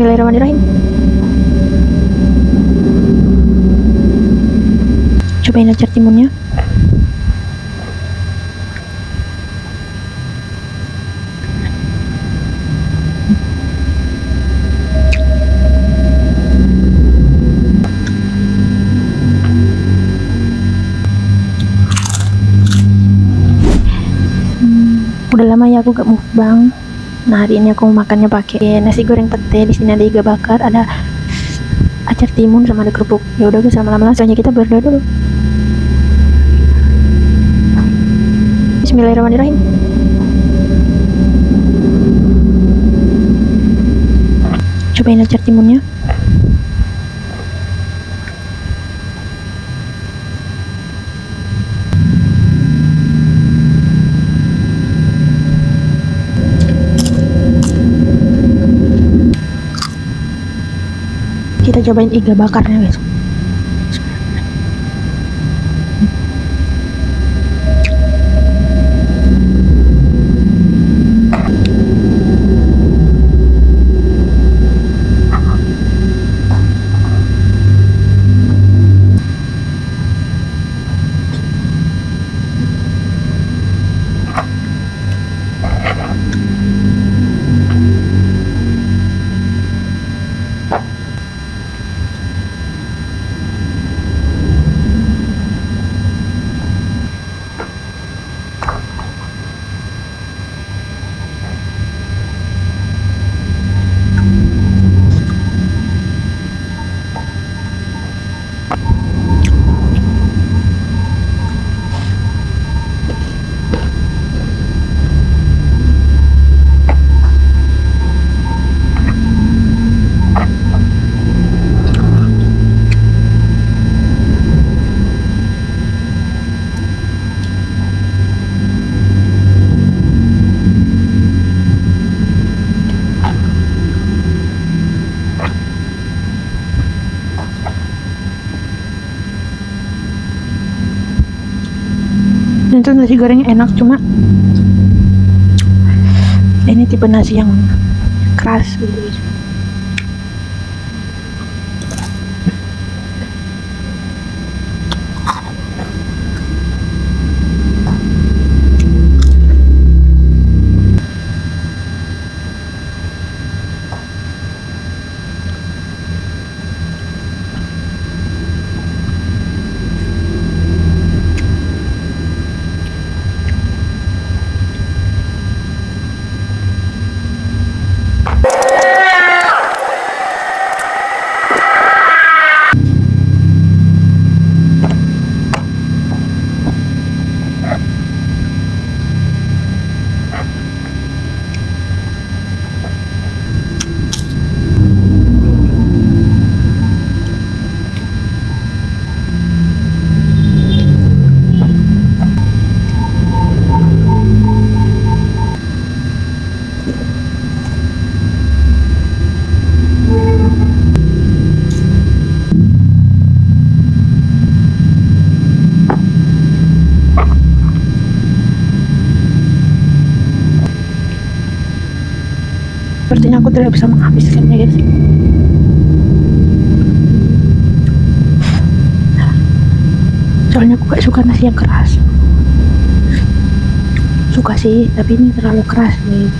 Bismillahirrahmanirrahim. Cobain acar timunnya. Udah lama ya aku gak mukbang. Nah, hari ini aku makannya pakai nasi goreng pete. Di sini ada iga bakar, ada acar timun sama ada kerupuk. Ya udah guys, lama-lama langsung aja kita berdoa dulu. Bismillahirrahmanirrahim. Cobain acar timunnya. Kita cobain iga bakarnya guys. Itu nasi gorengnya enak, cuma ini tipe nasi yang keras gitu guys. Sepertinya aku tidak bisa menghabiskannya guys. Soalnya aku gak suka nasi yang keras. Suka sih, tapi ini terlalu keras nih.